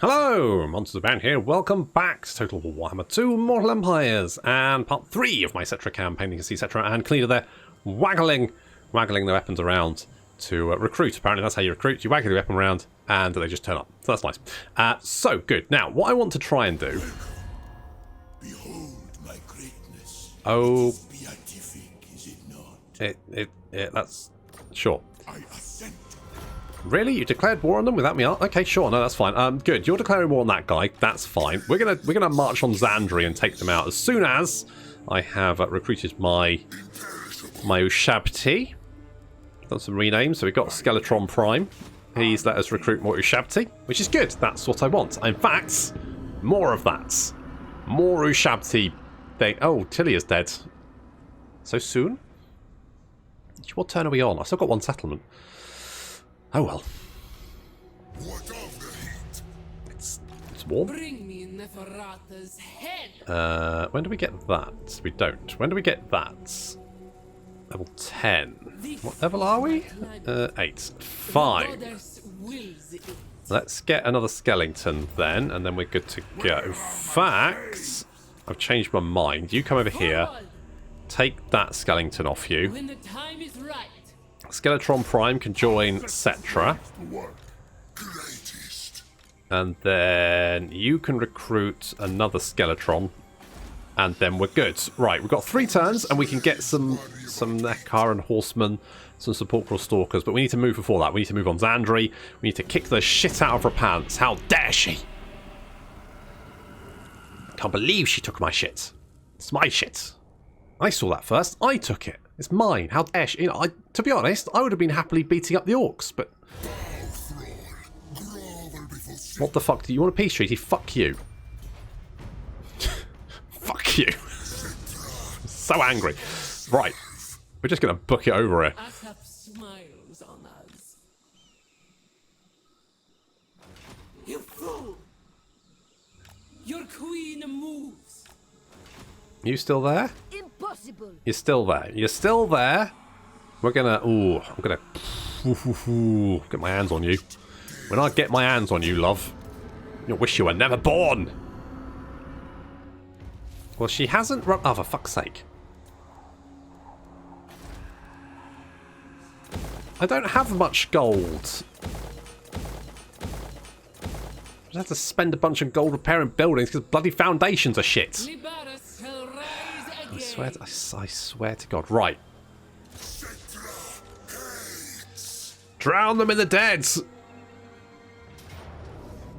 Hello, Monsters of Band here. Welcome back to Total War Warhammer 2 Mortal Empires and part 3 of my Settra campaign. You can see Settra and Cleaner there waggling their weapons around to recruit. Apparently that's how you recruit. You waggle your weapon around and they just turn up. So that's nice. So good. Now, what I want to try and do... Behold my greatness. Oh... It is beatific, is it not? That's... Sure. I assent. Really? You declared war on them without me? Okay, sure. No, that's fine. Good. You're declaring war on that guy. That's fine. We're gonna march on Zandri and take them out as soon as I have recruited my Ushabti. Done some renames. So we've got Skeletron Prime. He's let us recruit more Ushabti, which is good. That's what I want. In fact, more of that. More Ushabti. Oh, Tilly is dead. So soon? What turn are we on? I've still got one settlement. Oh well. What of the heat? It's warm. Bring me Neferata's head. When do we get that? We don't. When do we get that? Level 10. What level are we? 8. Fine. Let's get another skeleton then, and then we're good to go. In fact, I've changed my mind. You come over here. Take that skeleton off you. When the time is right. Skeletron Prime can join Settra. And then you can recruit another Skeletron. And then we're good. Right, we've got 3 turns and we can get some Neckar and Horsemen, some Sepulchral Stalkers. But we need to move before that. We need to move on Zandri. We need to kick the shit out of her pants. How dare she? Can't believe she took my shit. It's my shit. I saw that first. I took it. It's mine. How dare she? You know, to be honest, I would have been happily beating up the orcs, but... What the fuck? Do you want a peace treaty? Fuck you. Fuck you. So angry. Right. We're just going to book it over here. Asap smiles on us. You fool! Your queen moves. You still there? Impossible. You're still there. You're still there. We're gonna... Ooh, I'm gonna... Get my hands on you. When I get my hands on you, love, you'll wish you were never born. Well, she hasn't run... Oh, for fuck's sake. I don't have much gold. I have to spend a bunch of gold repairing buildings because bloody foundations are shit. I swear to God. Right. Drown them in the dead!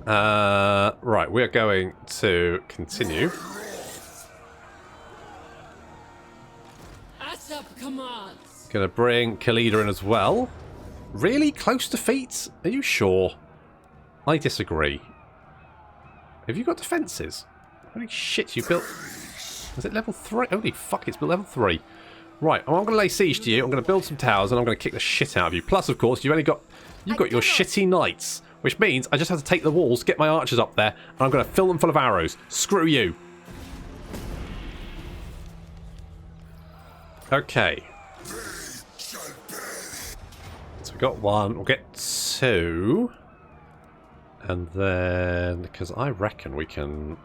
Right, we're going to continue. Asap commands. Gonna bring Khalida in as well. Really? Close defeat? Are you sure? I disagree. Have you got defences? Holy shit, you built... Is it level 3? Holy fuck, it's built level 3. Right, I'm going to lay siege to you. I'm going to build some towers and I'm going to kick the shit out of you. Plus, of course, you've got your shitty knights. Which means I just have to take the walls, get my archers up there, and I'm going to fill them full of arrows. Screw you. Okay. So we got 1. We'll get 2. And then, because I reckon we can...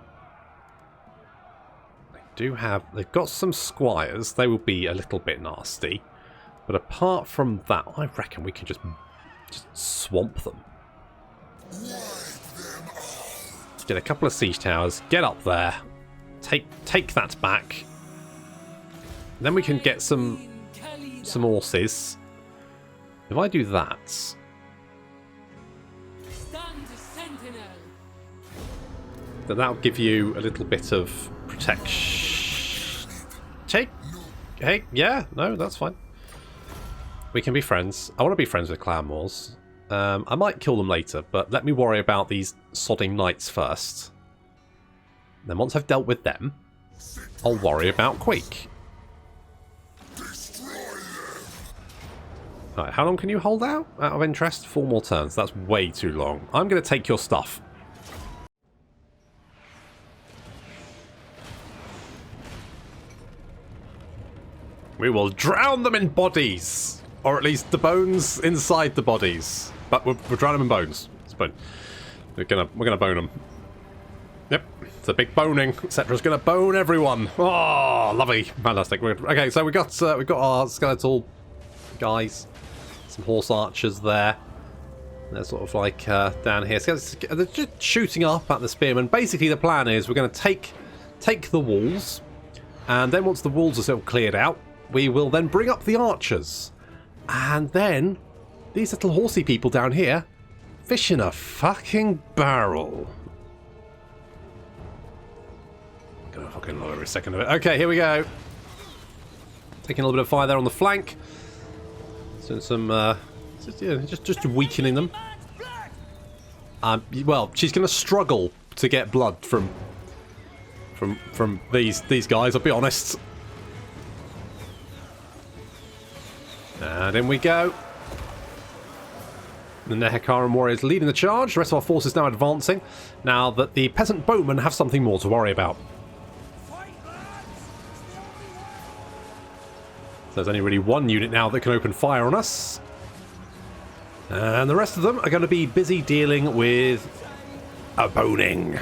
They've got some squires. They will be a little bit nasty. But apart from that, I reckon we can just swamp them. Get a couple of siege towers. Get up there. Take that back. Then we can get some horses. If I do that... Then that'll give you a little bit of protection. Hey, yeah, no, that's fine. We can be friends. I want to be friends with clan wars. I might kill them later, but let me worry about these sodding knights first. Then once I've dealt with them, I'll worry about Quake. Right, how long can you hold out of interest? 4 more turns. That's way too long. I'm going to take your stuff. We will drown them in bodies! Or at least the bones inside the bodies. But we'll drown them in bones. It's bone. We're gonna bone them. Yep, it's a big boning. Settra's gonna bone everyone. Oh, lovely, fantastic. Okay, so we got our skeletal guys, some horse archers there. They're sort of like down here. So they're just shooting up at the spearmen. Basically, the plan is we're going to take the walls, and then once the walls are sort of cleared out, we will then bring up the archers, and then these little horsey people down here fish in a fucking barrel. I'm gonna fucking lower a second of it. Okay, here we go. Taking a little bit of fire there on the flank. Doing some. Just weakening them. Well, she's going to struggle to get blood from these guys. I'll be honest. And in we go. The Nehekaran warriors leading the charge. The rest of our forces now advancing. Now that the peasant bowmen have something more to worry about. So there's only really one unit now that can open fire on us. And the rest of them are going to be busy dealing with a boning.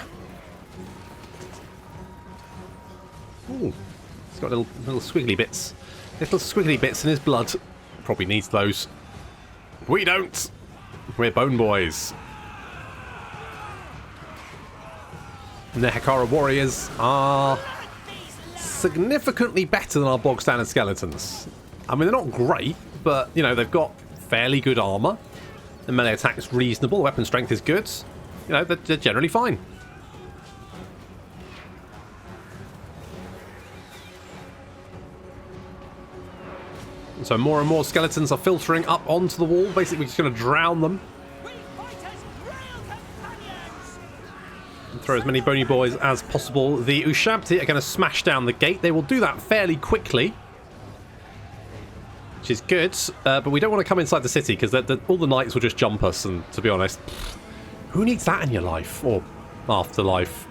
Ooh, he's got little squiggly bits. Little squiggly bits in his blood. Probably needs those. We don't. We're bone boys. And the Nehekara warriors are significantly better than our bog standard skeletons. I mean, they're not great, but, you know, they've got fairly good armor. The melee attack is reasonable. Weapon strength is good. You know, they're generally fine. So more and more skeletons are filtering up onto the wall. Basically, we're just going to drown them. And throw as many bony boys as possible. The Ushabti are going to smash down the gate. They will do that fairly quickly, which is good, but we don't want to come inside the city because all the knights will just jump us, and to be honest, who needs that in your life or afterlife?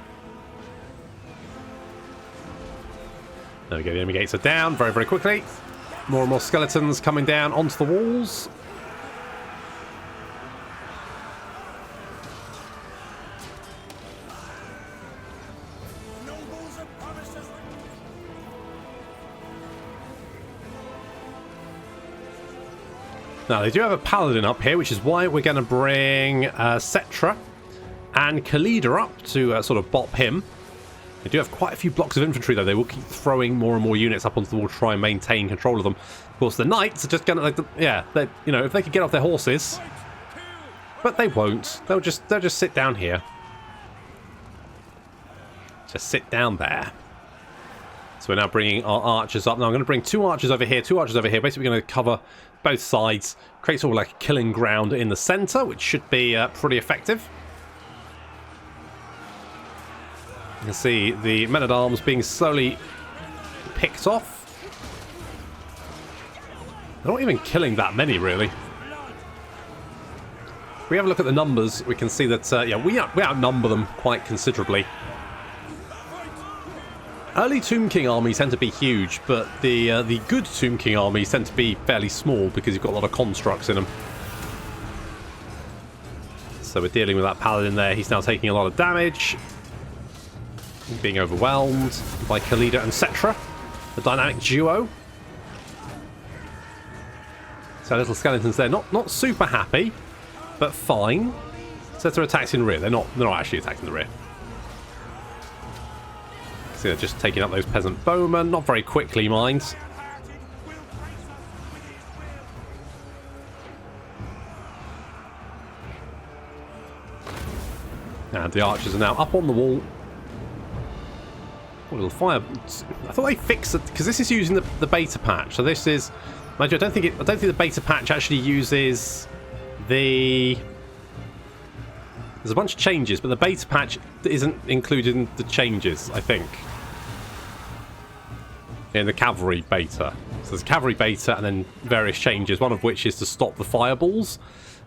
There we go, the enemy gates are down very, very quickly. More and more skeletons coming down onto the walls. Now, they do have a paladin up here, which is why we're going to bring Settra and Khalida up to sort of bop him. They do have quite a few blocks of infantry, though. They will keep throwing more and more units up onto the wall to try and maintain control of them. Of course, the knights are just going to, you know, if they could get off their horses, but they won't. They'll just sit down here. Just sit down there. So we're now bringing our archers up. Now I'm going to bring two archers over here, Basically, we're going to cover both sides, create sort of like a killing ground in the center, which should be pretty effective. You can see the men-at-arms being slowly picked off. They're not even killing that many, really. If we have a look at the numbers, we can see that, yeah, we outnumber them quite considerably. Early Tomb King armies tend to be huge, but the good Tomb King armies tend to be fairly small because you've got a lot of constructs in them. So we're dealing with that paladin there. He's now taking a lot of damage. Being overwhelmed by Khalida and Settra, the dynamic duo. So little skeletons there, not super happy, but fine. Settra attacks in rear. They're not actually attacking the rear. So they're just taking up those peasant bowmen, not very quickly, mind. And the archers are now up on the wall. Oh, little fire. I thought they fixed it because this is using the beta patch. So this is, mind you, I don't think the beta patch actually uses the. There's a bunch of changes, but the beta patch isn't included in the changes, I think. In the cavalry beta. So there's cavalry beta and then various changes, one of which is to stop the fireballs.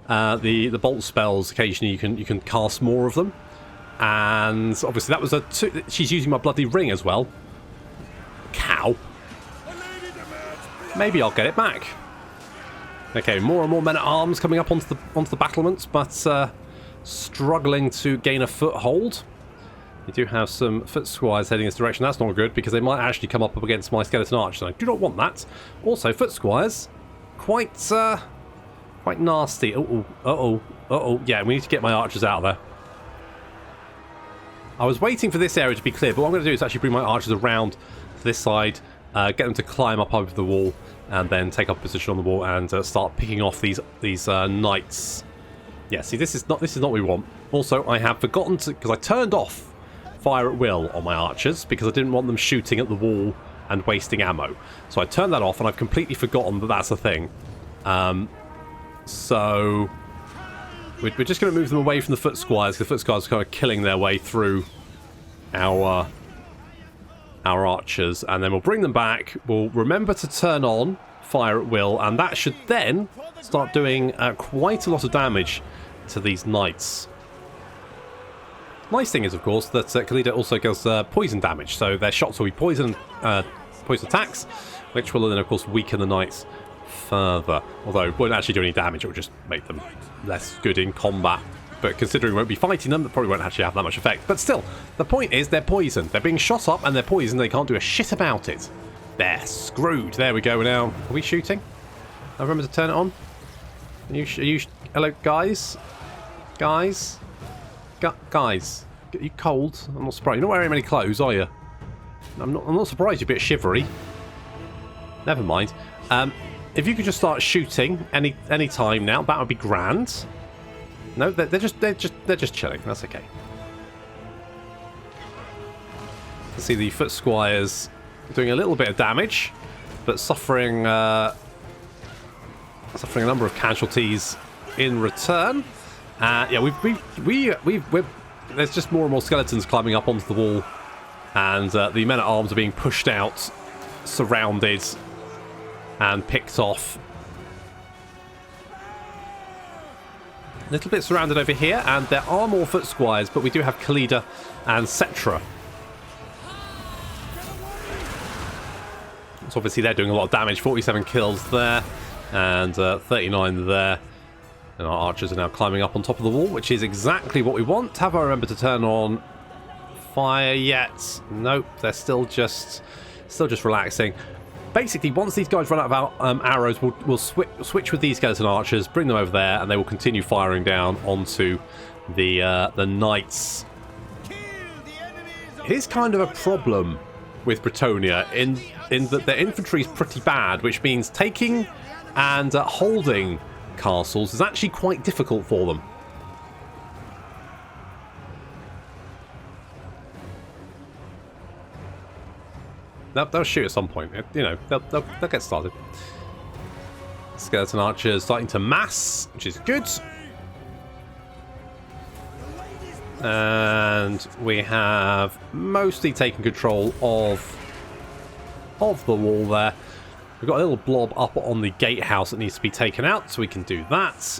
The bolt spells, occasionally you can cast more of them. And obviously that was she's using my bloody ring as well. Cow. Maybe I'll get it back. Okay, more and more men-at-arms coming up onto the battlements, but struggling to gain a foothold. We do have some foot squires heading this direction. That's not good because they might actually come up against my skeleton archers. I do not want that. Also, foot squires, quite nasty. Uh-oh. Yeah, we need to get my archers out of there. I was waiting for this area to be clear, but what I'm going to do is actually bring my archers around to this side, get them to climb up over the wall, and then take up a position on the wall and start picking off these knights. Yeah, see, this is not what we want. Also, I have forgotten to, because I turned off fire at will on my archers because I didn't want them shooting at the wall and wasting ammo. So I turned that off, and I've completely forgotten that that's a thing. So we're just going to move them away from the foot squires, because the foot squires are kind of killing their way through our archers, and then we'll bring them back. We'll remember to turn on fire at will, and that should then start doing quite a lot of damage to these knights. Nice thing is, of course, that Khalida also does poison damage, so their shots will be poison attacks, which will then, of course, weaken the knights further. Although it won't actually do any damage, it will just make them less good in combat. But considering we won't be fighting them, that probably won't actually have that much effect. But still, the point is they're poisoned. They're being shot up and they're poisoned. They can't do a shit about it. They're screwed. There we go. Now, are we shooting? I remember to turn it on. Are you hello, guys? Guys? Guys? Are you cold? I'm not surprised. You're not wearing many clothes, are you? I'm not surprised you're a bit shivery. Never mind. If you could just start shooting any time now, that would be grand. No, they're just chilling. That's okay. You see the foot squires doing a little bit of damage, but suffering a number of casualties in return. Yeah, there's just more and more skeletons climbing up onto the wall, and the men at arms are being pushed out, surrounded, and picked off. A little bit surrounded over here, and there are more foot squires, but we do have Khalida and Settra. So obviously they're doing a lot of damage. 47 kills there, and 39 there. And our archers are now climbing up on top of the wall, which is exactly what we want. Have I remembered to turn on fire yet? Nope, they're still just relaxing. Basically, once these guys run out of arrows, we'll switch with these skeleton archers, bring them over there, and they will continue firing down onto the knights. It is kind of a problem with Bretonnia in that their infantry is pretty bad, which means taking and holding castles is actually quite difficult for them. They'll shoot at some point. You know, they'll get started. Skeleton archers starting to mass, which is good. And we have mostly taken control of the wall there. We've got a little blob up on the gatehouse that needs to be taken out, so we can do that.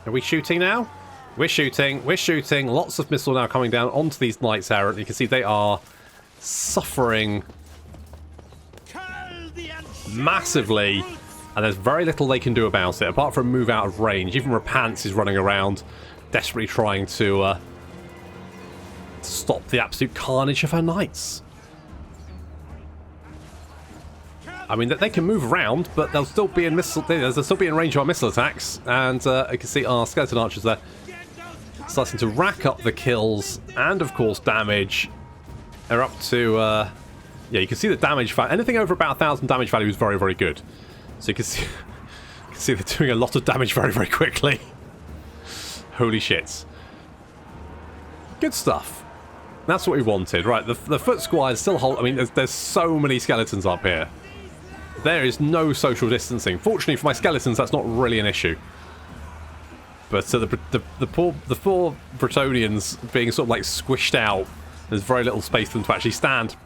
Are we shooting now? We're shooting. We're shooting. Lots of missiles now coming down onto these knights errant. You can see they are suffering massively, and there's very little they can do about it apart from move out of range. Even Rebalance is running around desperately trying to stop the absolute carnage of her knights. I mean, they can move around, but they'll still be in range of our missile attacks. And you can see our skeleton archers there starting to rack up the kills and, of course, damage. They're up to, yeah, you can see the damage value. Anything over about 1,000 damage value is very, very good. So you can see, they're doing a lot of damage very, very quickly. Holy shit. Good stuff. That's what we wanted. Right, the foot squires still hold. I mean, there's so many skeletons up here. There is no social distancing. Fortunately for my skeletons, that's not really an issue. But the poor Bretonnians being sort of like squished out. There's very little space for them to actually stand.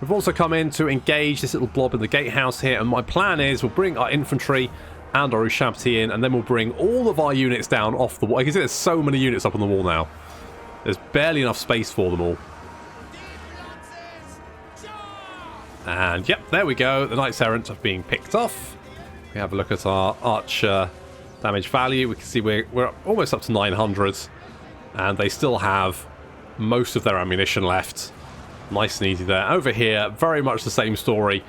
We've also come in to engage this little blob in the gatehouse here, and my plan is we'll bring our infantry and our Ushabti in, and then we'll bring all of our units down off the wall. I can see there's so many units up on the wall now. There's barely enough space for them all. And yep, there we go. The Knights Errant are being picked off. We have a look at our archer damage value. We can see we're almost up to 900, and they still have most of their ammunition left. Nice and easy there. Over here, very much the same story.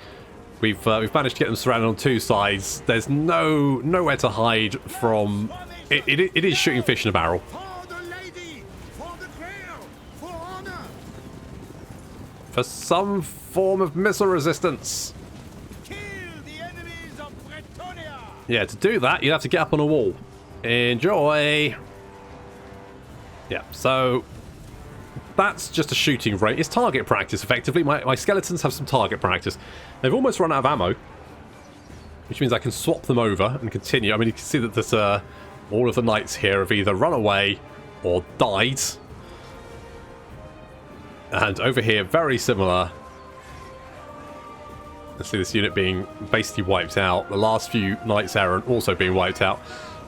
We've managed to get them surrounded on two sides. There's nowhere to hide from. It is shooting fish in a barrel. For some form of missile resistance. Kill the enemies of Bretonia. Yeah, to do that, you'd have to get up on a wall. Enjoy. Yeah, so that's just a shooting range. It's target practice, effectively. My skeletons have some target practice. They've almost run out of ammo, which means I can swap them over and continue. I mean, you can see that there's, all of the knights here have either run away or died. And over here, very similar. Let's see this unit being basically wiped out. The last few knights errant also being wiped out.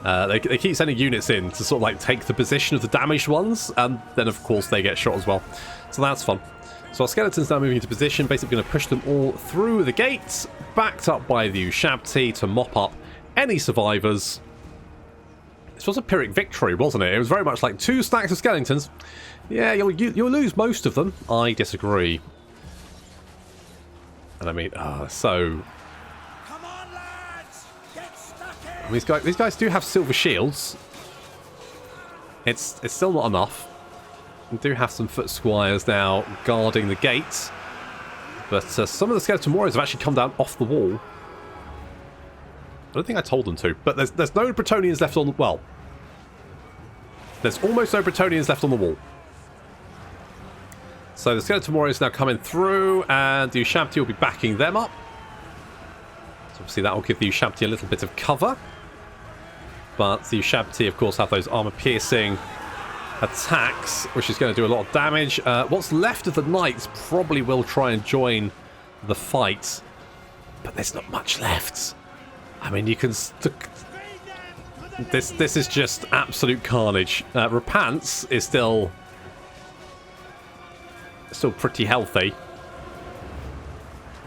They keep sending units in to sort of like take the position of the damaged ones, and then of course they get shot as well. So that's fun. So our skeletons now moving into position, basically going to push them all through the gates, backed up by the Ushabti to mop up any survivors. This was a Pyrrhic victory, wasn't it? It was very much like 2 stacks of skeletons. Yeah, you'll lose most of them. I disagree. And I mean, so... Come on, lads! Get stuck in! These guys do have silver shields. It's still not enough. We do have some foot squires now guarding the gates. But some of the skeleton warriors have actually come down off the wall. I don't think I told them to, but there's no Bretonnians left on the... Well, there's almost no Bretonnians left on the wall. So the skeleton warriors now coming through, and the Ushabti will be backing them up. So obviously that will give the Ushabti a little bit of cover. But the Ushabti, of course, have those armor-piercing attacks, which is going to do a lot of damage. What's left of the knights probably will try and join the fight, but there's not much left. I mean, you can... This is just absolute carnage. Rebalance is still pretty healthy.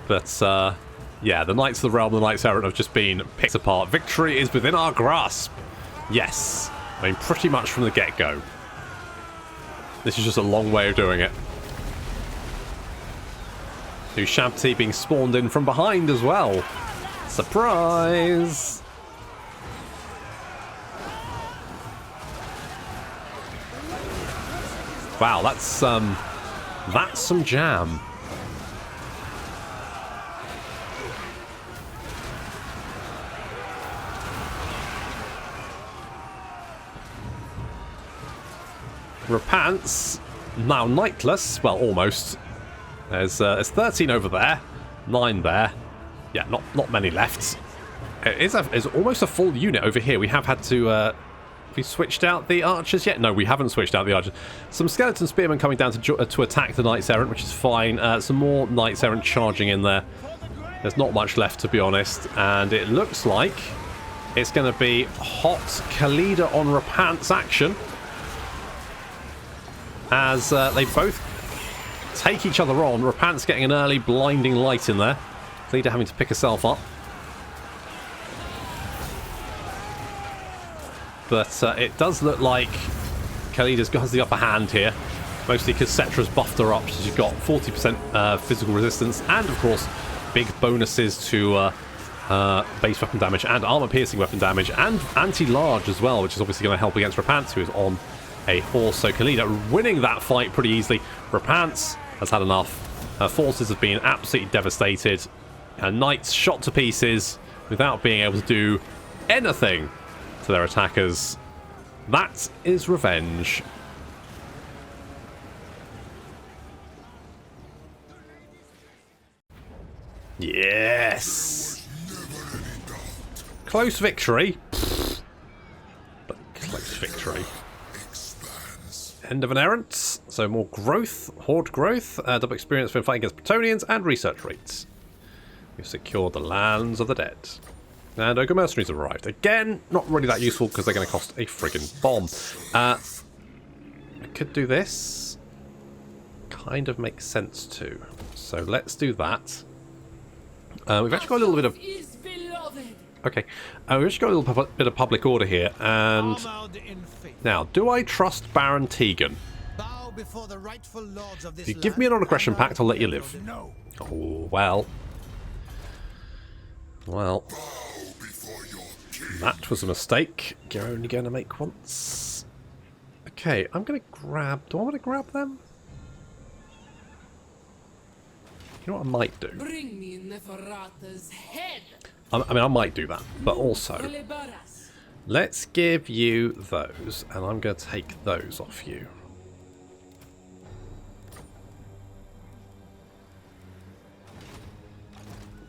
But, yeah, the Knights of the Realm, the Knights Errant have just been picked apart. Victory is within our grasp. Yes. I mean, pretty much from the get-go. This is just a long way of doing it. Ushabti being spawned in from behind as well. Surprise! Wow, that's some jam. Rebalance, now knightless. Well, almost. There's 13 over there, 9 there. Yeah, not many left. It's almost a full unit over here. We have had to... have we switched out the archers yet? No, we haven't switched out the archers. Some skeleton spearmen coming down to attack the Knights Errant, which is fine. Some more Knights Errant charging in there. There's not much left, to be honest. And it looks like it's going to be hot Khalida on Rebalance action. As they both take each other on. Rebalance getting an early blinding light in there. Khalida having to pick herself up. But it does look like Khalida's has the upper hand here. Mostly because Settra's buffed her up. She's got 40% physical resistance. And, of course, big bonuses to base weapon damage and armor-piercing weapon damage. And anti-large as well, which is obviously going to help against Rebalance, who is on a horse. So Khalida winning that fight pretty easily. Rebalance has had enough. Her forces have been absolutely devastated. Her knights shot to pieces without being able to do anything to their attackers. That is revenge. Yes! Close victory. But close victory. End of an errant. So more growth, horde growth, double experience when fighting against Bretonnians, and research rates. We've secured the lands of the dead. And Ogre Mercenaries have arrived. Again, not really that useful because they're going to cost a friggin' bomb. I could do this. Kind of makes sense too. So let's do that. We've actually got a little bit of... Okay. We've just got a little bit of public order here, and Armored in faith. now, do I trust Baron Tegan? Bow before the rightful lords of this If you give me a land, non-aggression and I pact, I'll let you live. No. Oh, well. Well. That was a mistake. You're only going to make once. Okay, I'm going to grab... Do I want to grab them? You know what I might do? Bring me Neferata's head. I mean, I might do that. But also, Rebalance. let's give you those. And I'm going to take those off you.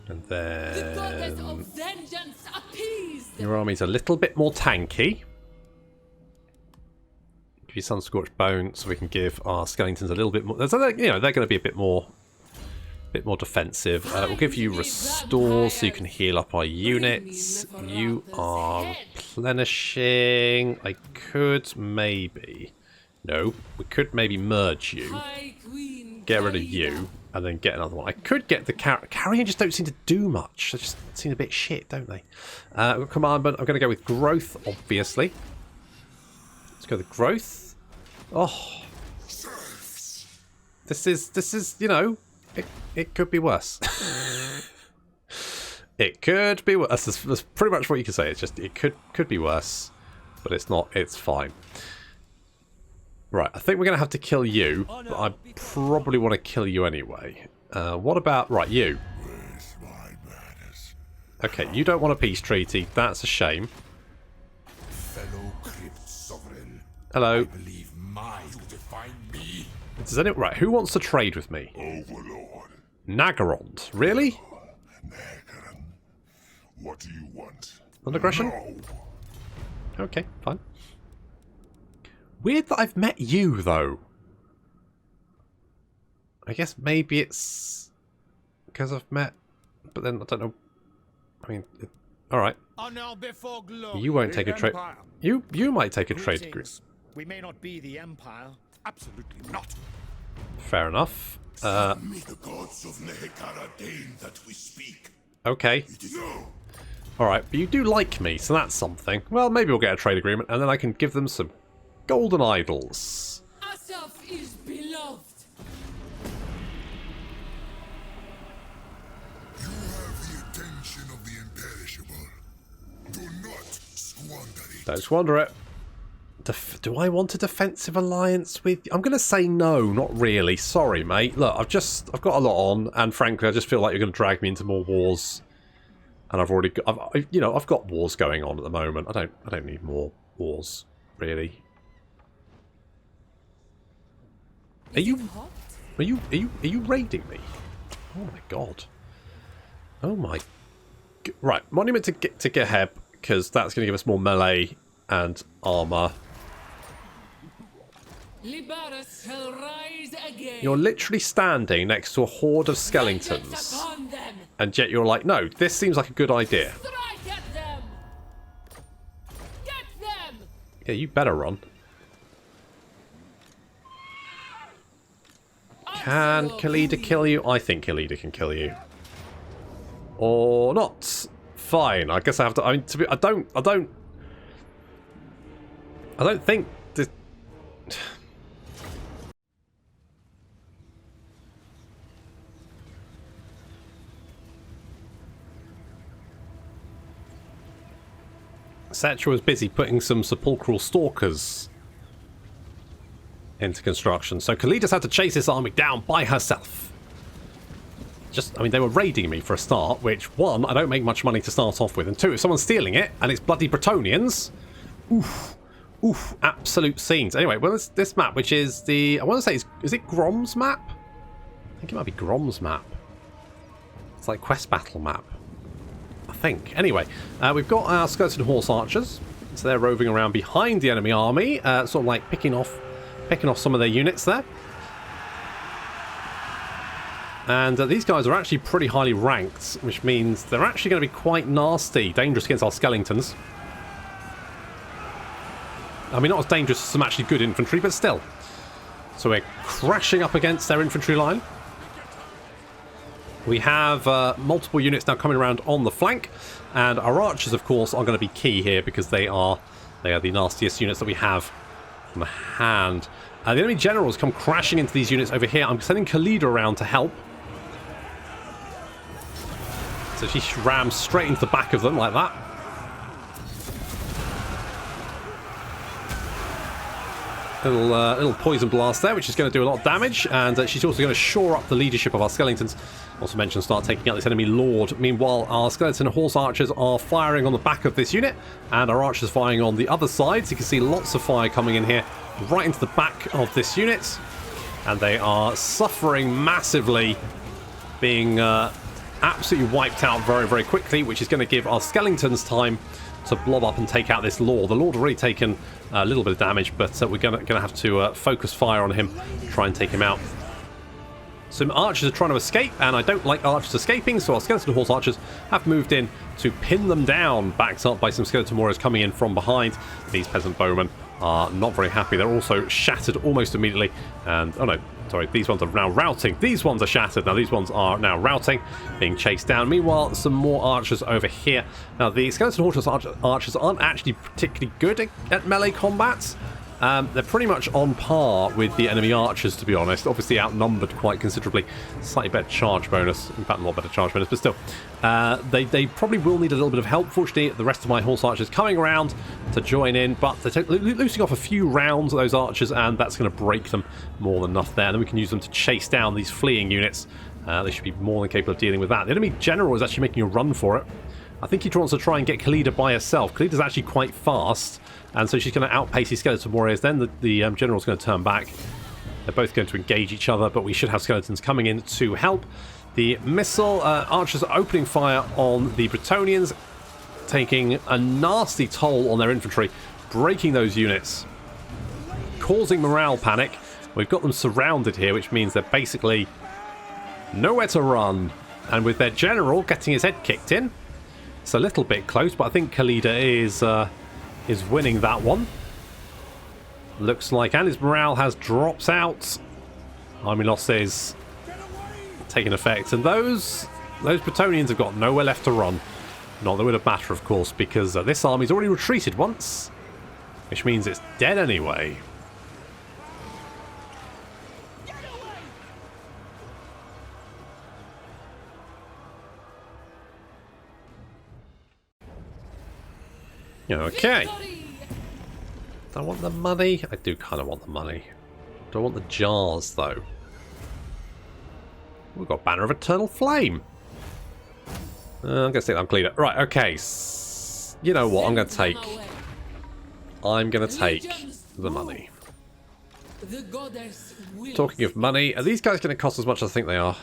And The goddess then... of vengeance appeased. Your army's a little bit more tanky. Give you some scorched bone so we can give our skeletons a little bit more. So they're, you know, they're going to be a bit more defensive. We'll give you restore so you can heal up our units. You are replenishing. I could maybe... No, we could maybe merge you. High Queen Get rid of Kalida. you. And then get another one. I could get the Carrion just don't seem to do much. They just seem a bit shit, don't they? Commandment. I'm going to go with growth, obviously. Let's go with growth. Oh, this is you know, it could be worse. It could be worse. That's pretty much what you can say. It's just it could be worse, but it's not. It's fine. Right, I think we're going to have to kill you, but I probably want to kill you anyway. What about... Right, you. Okay, you don't want a peace treaty. That's a shame. Fellow Crypt Sovereign. Hello. I believe mine will define me. Does anyone... Right, who wants to trade with me? Overlord. Nagarond. Really? Nagaran. What do you want? Non-aggression? No. Okay, fine. Weird that I've met you, though. I guess maybe it's because I've met... But then, I don't know... I mean... Alright. Honor before glory. You won't take a trade... Empire. You might take a trade degree. Greetings. We may not be the Empire. Absolutely not. Fair enough. May the gods of Nehekara deign that we speak. Okay. It is no. Alright, but you do like me, so that's something. Well, maybe we'll get a trade agreement, and then I can give them some golden idols. Asaph is beloved. You have the attention of the imperishable. Do not squander it. Don't squander it. Do I want a defensive alliance with... I'm going to say no, not really. Sorry, mate. Look, I've got a lot on, and frankly, I just feel like you're going to drag me into more wars. And I've already got... I've got wars going on at the moment. I don't need more wars, really. Are you raiding me? Oh my god. Oh my... Right, monument to Geheb, because that's going to give us more melee and armor. Libaris shall rise again. You're literally standing next to a horde of Vengeance skeletons, upon them. and yet you're like, no, this seems like a good idea. Strike at them. Get them. Yeah, you better run. Can Khalida kill you? I think Khalida can kill you. Or not. Fine. I guess I have to... I mean, I don't think this... Settra was busy putting some sepulchral stalkers into construction, so Khalida's had to chase this army down by herself. I mean, they were raiding me for a start, which, one, I don't make much money to start off with, and two, if someone's stealing it, and it's bloody Bretonnians, oof, absolute scenes. Anyway, well, this map, which is the, I want to say, is it Grom's map? I think it might be Grom's map. It's like Quest Battle map, I think. Anyway, we've got our skeleton horse archers, so they're roving around behind the enemy army, sort of like picking off some of their units there. And these guys are actually pretty highly ranked, which means they're actually going to be quite nasty, dangerous against our skeletons. I mean, not as dangerous as some actually good infantry, but still. So we're crashing up against their infantry line. We have multiple units now coming around on the flank, and our archers, of course, are going to be key here because they are the nastiest units that we have on the hand. The enemy generals come crashing into these units over here. I'm sending Khalida around to help. So she rams straight into the back of them like that. Little poison blast there, which is going to do a lot of damage, and she's also going to shore up the leadership of our skeletons. Also mentioned, start taking out this enemy lord. Meanwhile, our skeleton horse archers are firing on the back of this unit, and our archers firing on the other side. So you can see lots of fire coming in here, right into the back of this unit, and they are suffering massively, being absolutely wiped out very, very quickly, which is going to give our skeletons time to blob up and take out this lord. The lord already taken a little bit of damage, but we're going to have to focus fire on him, try and take him out. Some archers are trying to escape, and I don't like archers escaping, so our skeleton horse archers have moved in to pin them down, backed up by some skeleton warriors coming in from behind. These peasant bowmen are not very happy. They're also shattered almost immediately, and oh no, sorry, these ones are now routing. These ones are shattered. Now these ones are now routing, being chased down. Meanwhile, some more archers over here. Now the skeleton horse archers aren't actually particularly good at melee combats. They're pretty much on par with the enemy archers, to be honest. Obviously outnumbered quite considerably. Slightly better charge bonus. In fact, a lot better charge bonus, but still. They probably will need a little bit of help. Fortunately, the rest of my horse archers coming around to join in, but they're losing off a few rounds of those archers, and that's going to break them more than enough there. And then we can use them to chase down these fleeing units. They should be more than capable of dealing with that. The enemy general is actually making a run for it. I think he wants to try and get Khalida by herself. Khalida's actually quite fast, and so she's going to outpace his skeleton warriors. Then the general's going to turn back. They're both going to engage each other, but we should have skeletons coming in to help. The missile archers are opening fire on the Bretonnians, taking a nasty toll on their infantry, breaking those units, causing morale panic. We've got them surrounded here, which means they're basically nowhere to run. And with their general getting his head kicked in, it's a little bit close, but I think Khalida is winning that one. Looks like, and his morale has dropped out. Army losses taking effect, and those Bretonnians have got nowhere left to run. Not that it would have mattered, of course, because this army's already retreated once, which means it's dead anyway. Okay. Do I want the money? I do kind of want the money. Do I want the jars, though? We've got Banner of Eternal Flame. I'm going to stick that on Cleaner. Right, okay. You know what? I'm going to take the money. Talking of money, are these guys going to cost as much as I think they are?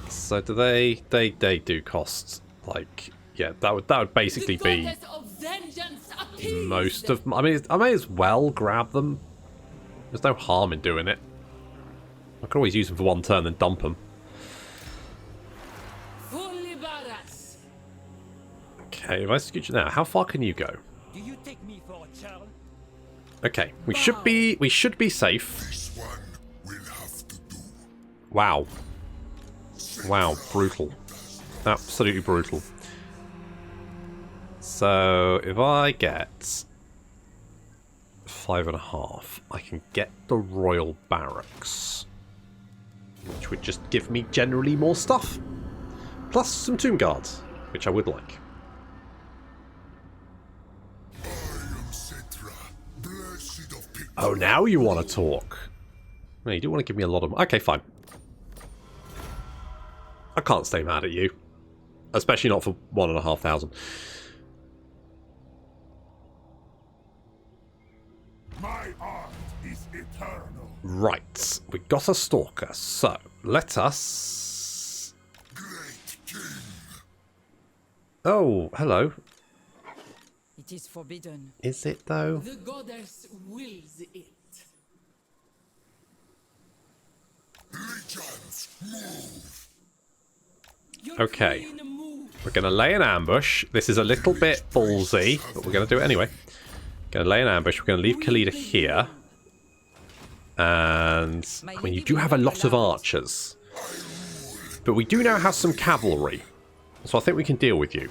So do they? They do cost, like... Yeah, that would basically be most of... I mean, I may as well grab them. There's no harm in doing it. I could always use them for one turn and dump them. Okay, if I scoot you now, how far can you go? Do you take me for a child? Okay, we should be safe. This one will have to do. Wow. Wow, brutal. Absolutely brutal. So, if I get 5.5, I can get the Royal Barracks, which would just give me generally more stuff. Plus some Tomb Guards, which I would like. I am Settra, blessed of people. Oh, now you want to talk. No, you do want to give me a lot of... Okay, fine. I can't stay mad at you. Especially not for 1,500. My art is eternal. Right, we got a stalker, so let us... Great king. Oh, hello. It is forbidden. Is it, though? The goddess wills it. Legions, move. Your Okay. queen moves. We're going to lay an ambush. This is a little bit ballsy, but we're going to do it anyway. Going to lay an ambush. We're going to leave Khalida here. And, I mean, you do have a lot of archers. But we do now have some cavalry. So I think we can deal with you.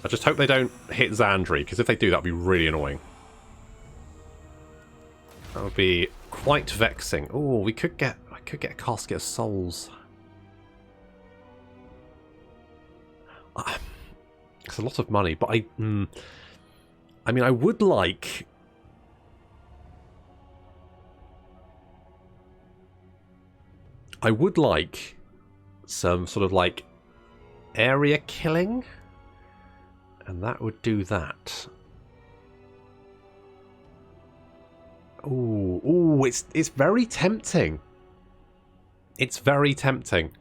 I just hope they don't hit Zandri, because if they do, that would be really annoying. That would be quite vexing. Oh, I could get a casket of souls. It's a lot of money, but I mean, I would like... some sort of like area killing, and that would do that. Ooh, it's very tempting. It's very tempting.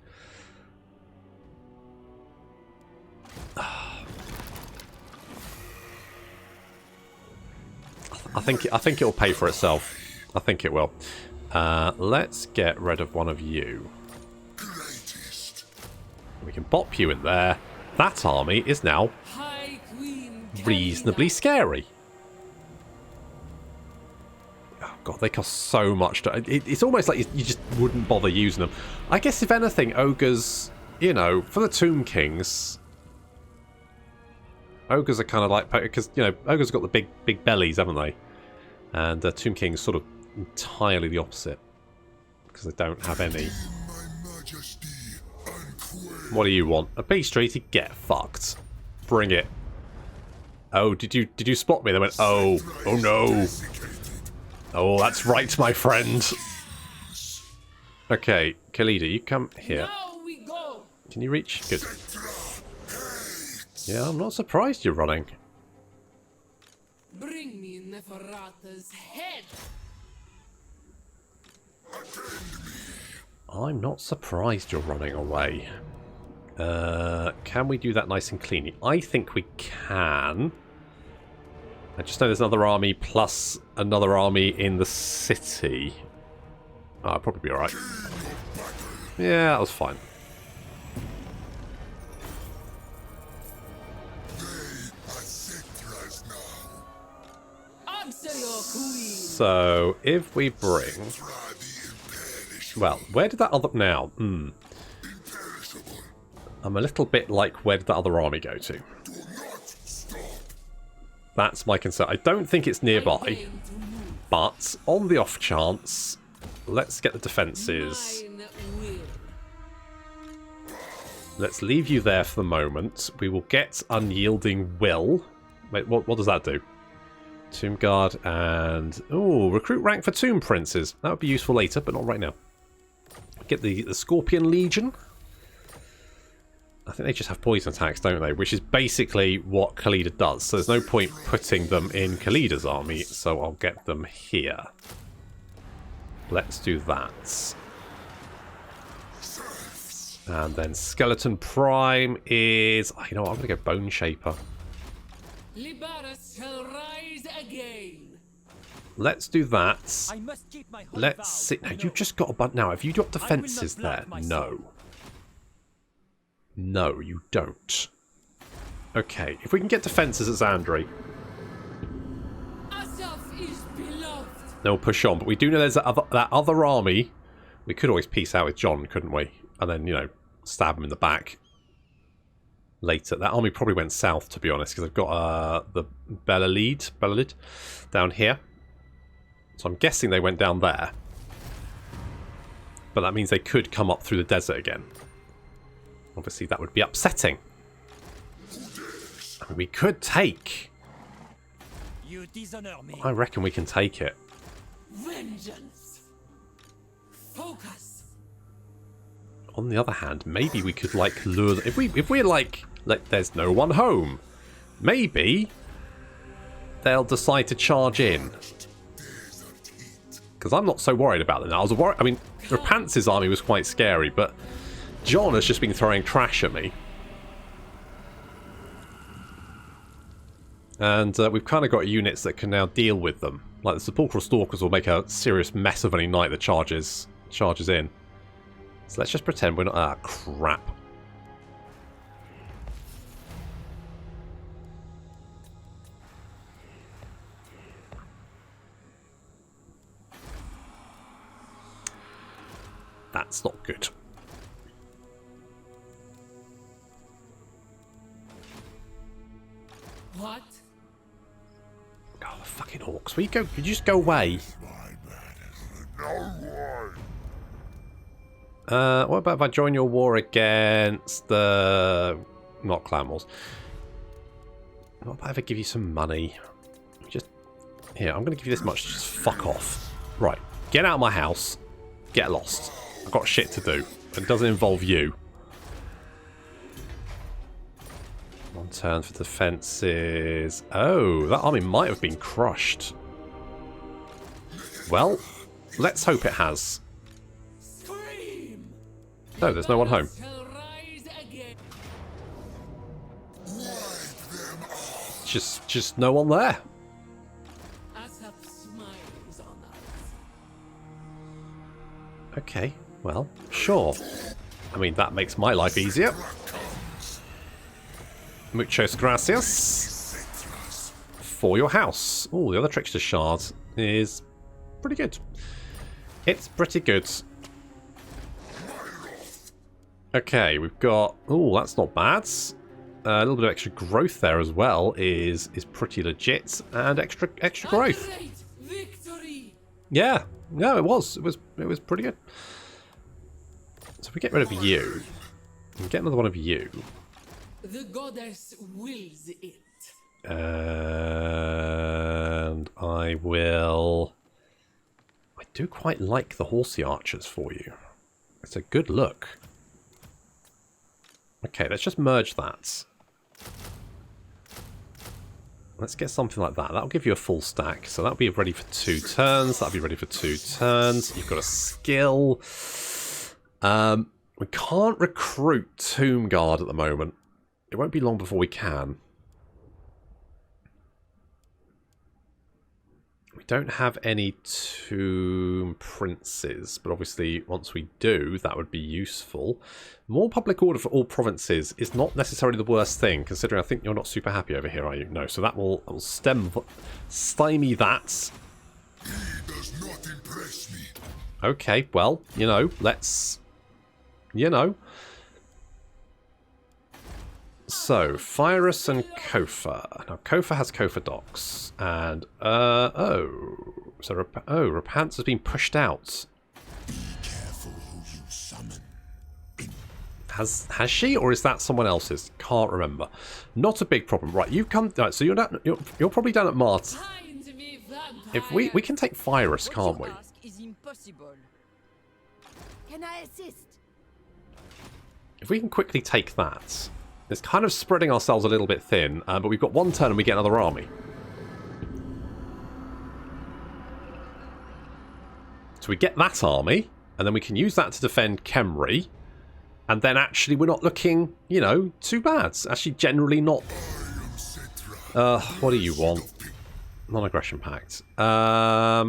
I think it'll pay for itself. I think it will. Let's get rid of one of you. We can bop you in there. That army is now reasonably scary. Oh god, they cost so much. It's almost like you just wouldn't bother using them. I guess if anything, ogres, you know, for the Tomb Kings, ogres are kind of like, because you know, ogres have got the big bellies, haven't they? And Tomb Kings sort of entirely the opposite, because they don't have any. What do you want? A beast treaty? Get fucked. Bring it. Oh, did you spot me? They went, oh no. Oh, that's right, my friend. Okay, Khalida, you come here. Can you reach? Good. Yeah, I'm not surprised you're running. Bring me Neferata's head. I'm not surprised you're running away. Can we do that nice and cleanly? I think we can. I just know there's another army plus another army in the city. Oh, I'll probably be alright. Yeah, that was fine. So, if we bring... Well, where did that other... Now, I'm a little bit like, where did that other army go to? That's my concern. I don't think it's nearby, but on the off chance, let's get the defences. Let's leave you there for the moment. We will get Unyielding Will. Wait, what does that do? Tomb Guard and... Oh, recruit rank for Tomb Princes. That would be useful later, but not right now. Get the Scorpion Legion. I think they just have poison attacks, don't they? Which is basically what Khalida does. So there's no point putting them in Khalida's army, so I'll get them here. Let's do that. And then Skeleton Prime is... Oh, you know what? I'm going to go Bone Shaper. Libaris shall rise again. Let's do that. Let's see. Now, you just got a bunch. Now, have you got defences there? No. No, you don't. Okay, if we can get defences at Zandri. Then we'll push on. But we do know there's that other army. We could always peace out with John, couldn't we? And then, you know, stab him in the back. Later. That army probably went south, to be honest, because they've got the Belalid down here. So I'm guessing they went down there. But that means they could come up through the desert again. Obviously, that would be upsetting. I mean, we could take... You dishonor me. I reckon we can take it. Vengeance. Focus. On the other hand, maybe we could, like, lure them. If we're like, there's no one home, maybe they'll decide to charge in. Because I'm not so worried about them now. I was worried. I mean, Repantz's army was quite scary, but John has just been throwing trash at me. And we've kind of got units that can now deal with them. Like the Sepulchral Stalkers will make a serious mess of any knight that charges in. So let's just pretend we're not... Ah, crap. That's not good. What? Oh, the fucking orcs. Will you go? Could you just go away? What about if I join your war against the... not clan wars. What about if I give you some money? Just... here, I'm going to give you this much. Just fuck off. Right. Get out of my house. Get lost. I've got shit to do. It doesn't involve you. One turn for defences. Oh, that army might have been crushed. Well, let's hope it has. Scream! No, there's no one home. Shall rise again. Just no one there. Asap smiles on us. Okay, well, sure. I mean, that makes my life easier. Muchos gracias for your house. Oh, the other trickster shard is pretty good. It's pretty good. Okay, we've got... oh, that's not bad. A little bit of extra growth there as well is pretty legit, and extra growth. Great victory! Yeah, no, it was pretty good. So if we get rid of you, and get another one of you. The goddess wills it. And I will... I do quite like the horsey archers for you. It's a good look. Okay, let's just merge that. Let's get something like that. That'll give you a full stack. So that'll be ready for 2 turns. That'll be ready for 2 turns. You've got a skill. We can't recruit Tomb Guard at the moment. It won't be long before we can. We don't have any Tomb Princes, but obviously once we do, that would be useful. More public order for all provinces is not necessarily the worst thing, considering I think you're not super happy over here, are you? No, so that will stymie that. He does not impress me. Okay, well, you know, let's... you know... so, Phyrus and Kofa. Now, Kofa has Kofa docks. And, so, Rebalance has been pushed out. Be careful who you summon. Has she, or is that someone else's? Can't remember. Not a big problem. Right, you've come... right, so you're probably down at Modz. Find me, vampire. If we can take Phyrus, can't we? What you ask is impossible. Can I assist? If we can quickly take that... it's kind of spreading ourselves a little bit thin, but we've got 1 turn and we get another army. So we get that army, and then we can use that to defend Khemri, and then actually we're not looking, you know, too bad. It's actually generally not... what do you want? Non-aggression pact. No.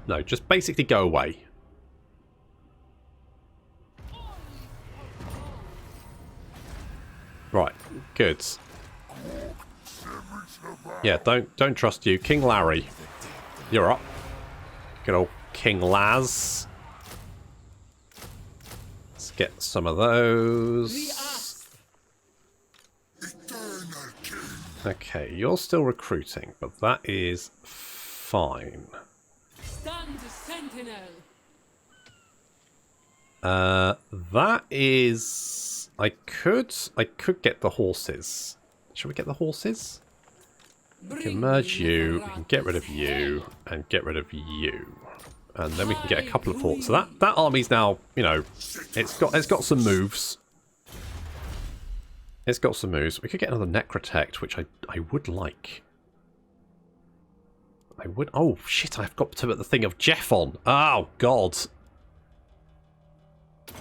No, just basically go away. Right, good. Yeah, don't trust you. King Larry. You're up. Good old King Laz. Let's get some of those. Okay, you're still recruiting, but that is fine. Stand sentinel. That is... I could get the horses. Shall we get the horses? We can merge you, we can get rid of you, and get rid of you. And then we can get a couple of forts. So that army's now, you know, it's got some moves. It's got some moves. We could get another Necrotect, which I would like. I would... oh, shit, I've got to put the thing of Jeff on. Oh, God.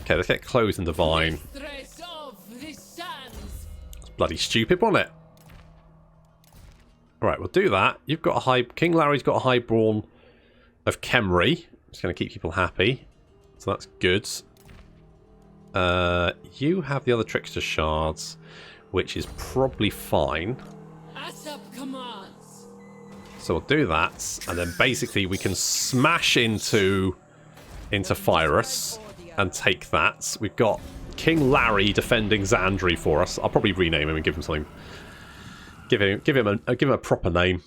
Okay, let's get Clothes and Divine. It's bloody stupid, wasn't it? Right, we'll do that. You've got a high... King Larry's got a highborn of Khemri. It's going to keep people happy. So that's good. You have the other Trickster Shards, which is probably fine. Asap commands. So we'll do that, and then basically we can smash into Phyrus and take that. We've got King Larry defending Xandri for us. I'll probably rename him and give him something. Give him a proper name.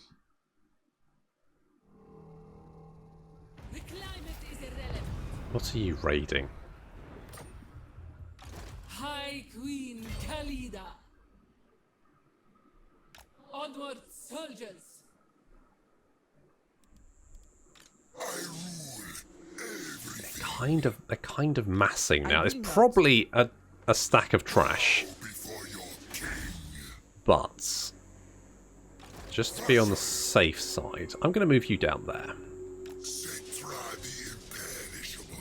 The climate is irrelevant. What are you raiding? High Queen Khalida. Onward, soldiers. They're kind of massing now. It's probably a stack of trash. But just to be on the safe side, I'm going to move you down there. Settra the Imperishable.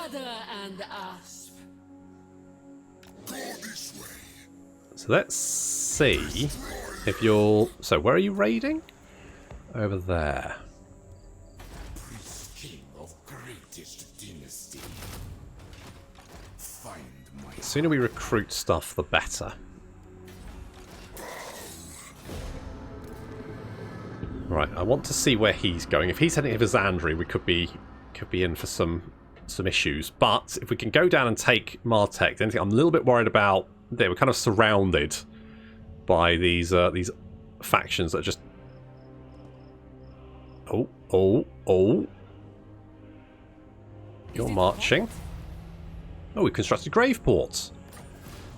Ada and Asp. Go this way. So let's see if you'll... So where are you raiding? Over there. King of greatest dynasty. Find my The sooner we recruit stuff, the better. Right, I want to see where he's going. If he's heading for Xandri, we could be in for some issues. But if we can go down and take Martek, anything I'm a little bit worried about. They were kind of surrounded by these factions that are just... Oh. You're marching. Oh, we've constructed grave ports.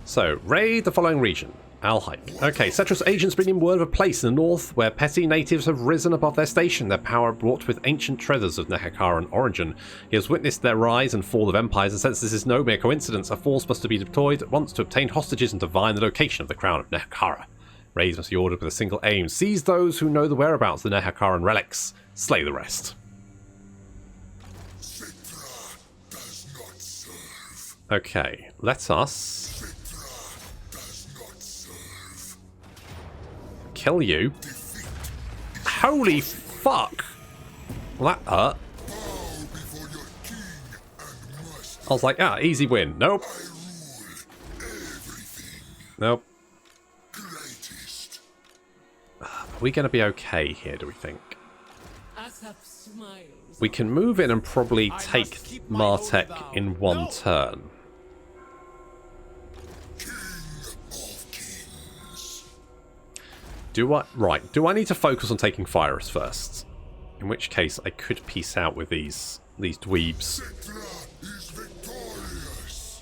So, raid the following region. Alhike. Okay, Settra's agents bring him word of a place in the north where petty natives have risen above their station, their power brought with ancient treasures of Nehekaran origin. He has witnessed their rise and fall of empires and since this is no mere coincidence, a force must be deployed at once to obtain hostages and divine the location of the crown of Nehekara. Raids must be ordered with a single aim. Seize those who know the whereabouts of the Nehekaran relics. Slay the rest. Settra does not serve. Okay, let us Settra does not serve. kill you. Holy fuck! Well, that hurt. Bow before your king and must I was like, easy win. Nope. I rule everything. Nope. Greatest. Are we going to be okay here, do we think? Asap smiles. We can move in and probably I take must keep my oath Martek vow. in one No. turn. King of kings. Do I need to focus on taking Fyrus first? In which case I could peace out with these dweebs. Settra is victorious.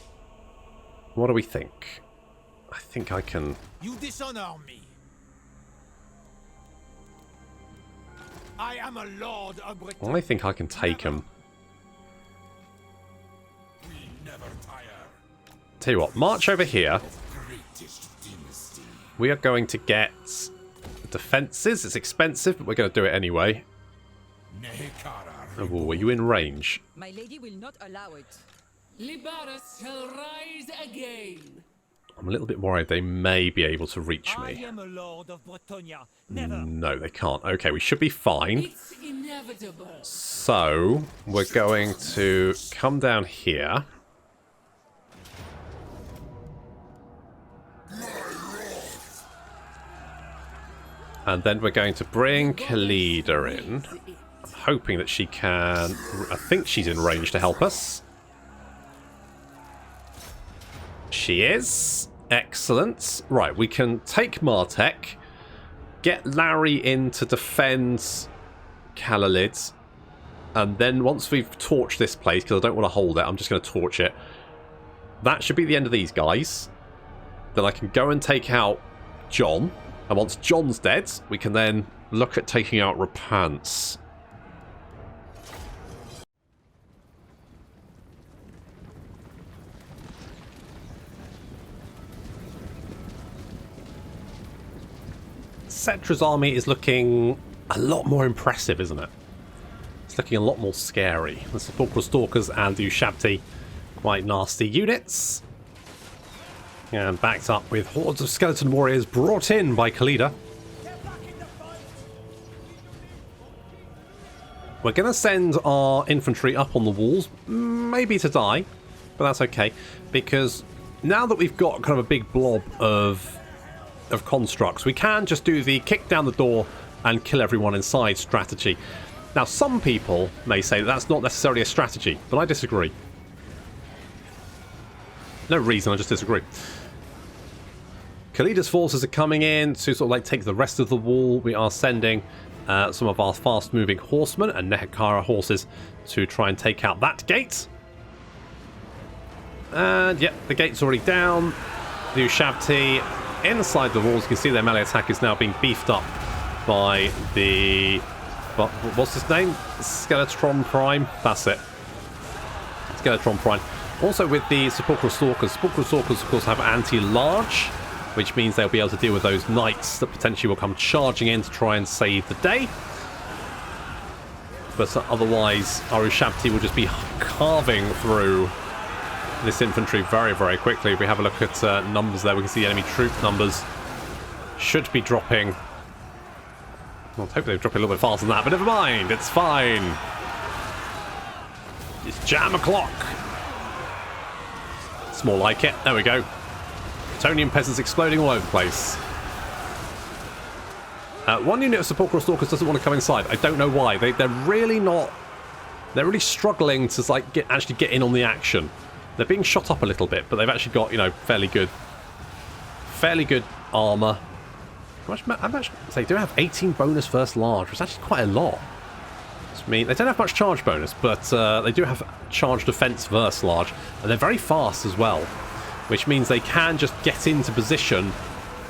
What do we think? I think I can... You dishonor me. I am a lord of Britain. I think I can take him. We never tire. Tell you what, march over here. Greatest dynasty. We are going to get defenses. It's expensive, but we're going to do it anyway. Nehekara. Oh, are you in range? My lady will not allow it. Libaris shall rise again. I'm a little bit worried they may be able to reach I me. am a lord of Bretonnia. Never. No, they can't. Okay, we should be fine. It's inevitable. So, we're going to come down here. And then we're going to bring Khalida in. I'm hoping that she can... I think she's in range to help us. She is. Excellent. Right, we can take Martek. Get Larry in to defend Kalalid. And then once we've torched this place, because I don't want to hold it, I'm just going to torch it. That should be the end of these guys. Then I can go and take out John. And once John's dead, we can then look at taking out Rebalance. Settra's army is looking a lot more impressive, isn't it? It's looking a lot more scary. The Sepulchral Stalkers and the Ushabti, quite nasty units. And backed up with hordes of skeleton warriors brought in by Khalida. We're going to send our infantry up on the walls, maybe to die, but that's okay, because now that we've got kind of a big blob of constructs, we can just do the kick down the door and kill everyone inside strategy. Now, some people may say that that's not necessarily a strategy, but I disagree. No reason, I just disagree. Khalida's forces are coming in to sort of like take the rest of the wall. We are sending some of our fast-moving horsemen and Nehekara horses to try and take out that gate. And yep, the gate's already down. The Ushabti inside the walls. You can see their melee attack is now being beefed up by the... what's his name? Skeletron Prime? That's it. Skeletron Prime. Also with the Sepulchral Stalkers. Sepulchral Stalkers, of course, have anti-large, which means they'll be able to deal with those knights that potentially will come charging in to try and save the day. But otherwise, our Ushabti will just be carving through this infantry very, very quickly. If we have a look at numbers there, we can see the enemy troop numbers should be dropping. Well, I hope they're dropping a little bit faster than that, but never mind, it's fine. It's jam o'clock. It's more like it. There we go. Bretonnian peasants exploding all over the place. One unit of Sepulchral Stalkers doesn't want to come inside. I don't know why. They're really not... They're really struggling to like actually get in on the action. They're being shot up a little bit, but they've actually got, you know, fairly good armor. They do have 18 bonus first large, which is actually quite a lot. I mean, they don't have much charge bonus, but they do have charge defense versus large, and they're very fast as well, which means they can just get into position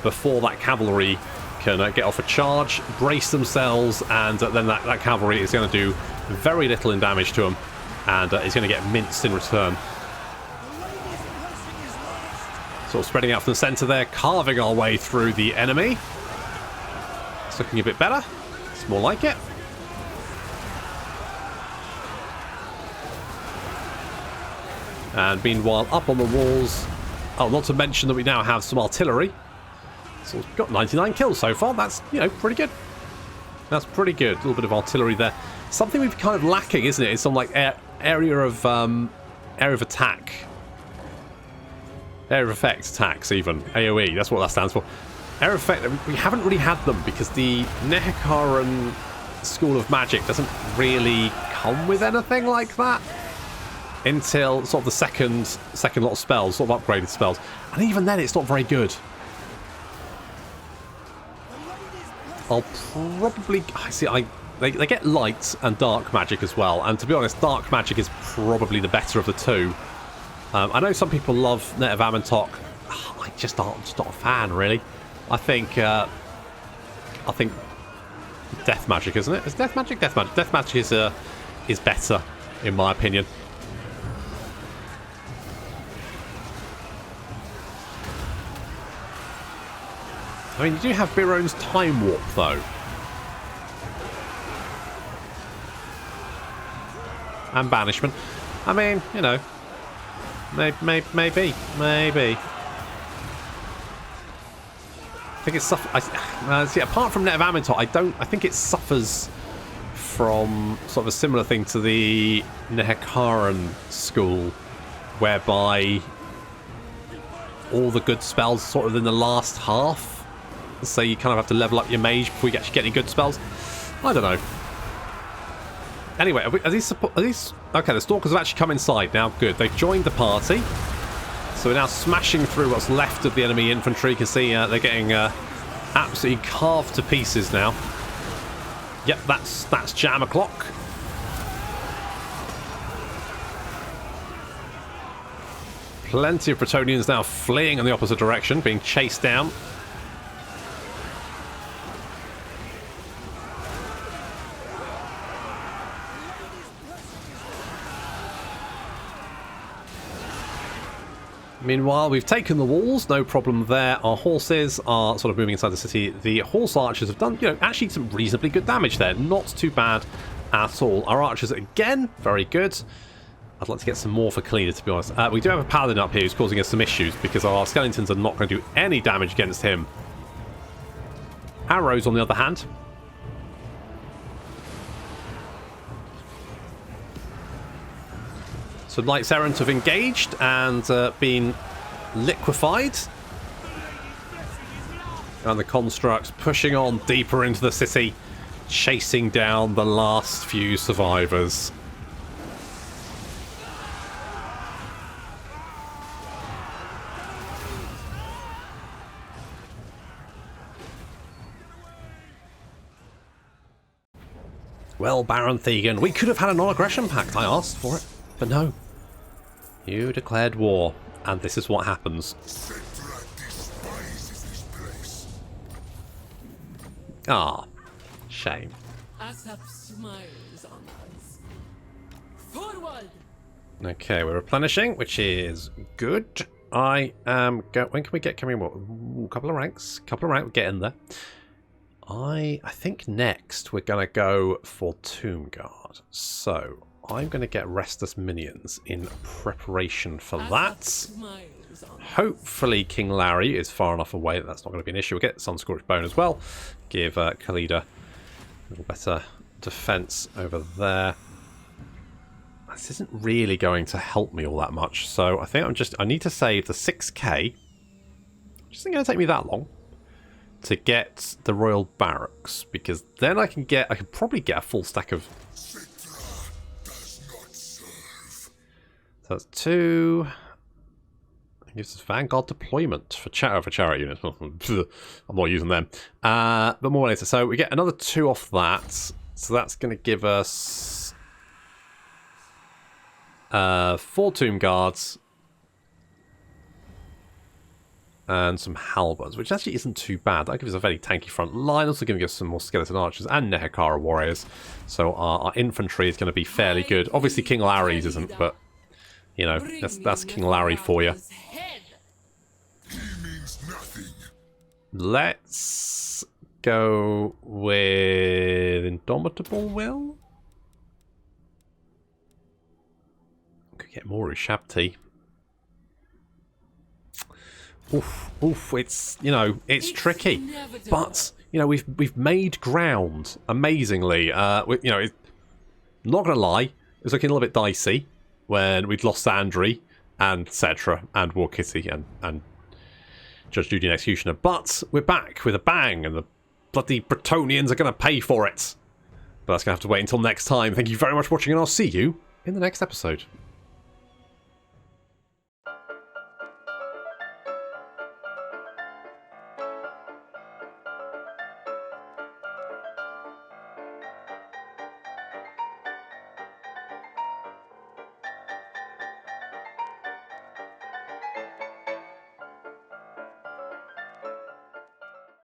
before that cavalry can get off a charge, brace themselves, and then that cavalry is going to do very little in damage to them, and is going to get minced in return. Sort of spreading out from the centre there, carving our way through the enemy. It's looking a bit better. It's more like it. And meanwhile, up on the walls... Oh, not to mention that we now have some artillery. So we've got 99 kills so far. That's, you know, pretty good. That's pretty good. A little bit of artillery there. Something we've kind of lacking, isn't it? Is some, like, area of attack. Area of effect attacks, even. AoE, that's what that stands for. Area of effect, we haven't really had them because the Nehekaran School of Magic doesn't really come with anything like that until sort of the second lot of spells, sort of upgraded spells. And even then, it's not very good. I'll probably... They get light and dark magic as well. And to be honest, dark magic is probably the better of the two. I know some people love Net of Amantok. I'm just not a fan, really. I think death magic, isn't it? Is death magic? Death magic. Death magic is better, in my opinion. I mean, you do have Biron's Time Warp, though. And Banishment. I mean, you know... Maybe. I think it's see, apart from Net of Amantot, I think it suffers from sort of a similar thing to the Nehekaran school, whereby all the good spells sort of in the last half. So you kind of have to level up your mage before you actually get any good spells. I don't know. Anyway, are these... Okay, the Stalkers have actually come inside now. Good. They've joined the party. So we're now smashing through what's left of the enemy infantry. You can see they're getting absolutely carved to pieces now. Yep, that's jam o'clock. Plenty of Bretonnians now fleeing in the opposite direction, being chased down. Meanwhile, we've taken the walls, no problem there. Our horses are sort of moving inside the city. The horse archers have done, you know, actually some reasonably good damage there. Not too bad at all. Our archers, again, very good. I'd like to get some more for Khalida, to be honest. We do have a paladin up here who's causing us some issues because our skeletons are not going to do any damage against him. Arrows, on the other hand. So Knights Errant have engaged and been liquefied. And the constructs pushing on deeper into the city, chasing down the last few survivors. Well, Baron Thegan, we could have had a non-aggression pact. I asked for it, but no. You declared war, and this is what happens. Settra despises this place. Ah, shame. Asap smiles on us. Forward! Okay, we're replenishing, which is good. I am when can we get Khemri? What? A couple of ranks. We'll get in there. I think next we're gonna go for Tomb Guard. So I'm gonna get Restless Minions in preparation for that. Hopefully King Larry is far enough away that that's not going to be an issue. We'll get Sunscorched Bone as well. Give Khalida a little better defense over there. This isn't really going to help me all that much, so I think I need to save the 6k. Which isn't going to take me that long to get the Royal Barracks, because then I can probably get a full stack of. Settra does not serve. So that's 2. It gives us Vanguard deployment for chariot units. I'm not using them. But more later. So we get another 2 off that. So that's going to give us 4 Tomb Guards and some halberds, which actually isn't too bad. That gives us a very tanky front line. Also going to give us some more skeleton archers and Nehekara warriors. So our infantry is going to be fairly good. Obviously King Larry's isn't, but you know, that's King Larry for you. He means nothing. Let's go with Indomitable Will. Could get more Ushabti. Oof, it's, you know, it's tricky. But, you know, we've made ground amazingly. You know, not gonna lie, it was looking a little bit dicey when we'd lost Sandry and Settra and War Kitty and Judge Judy and Executioner. But we're back with a bang, and the bloody Bretonnians are going to pay for it. But that's going to have to wait until next time. Thank you very much for watching, and I'll see you in the next episode.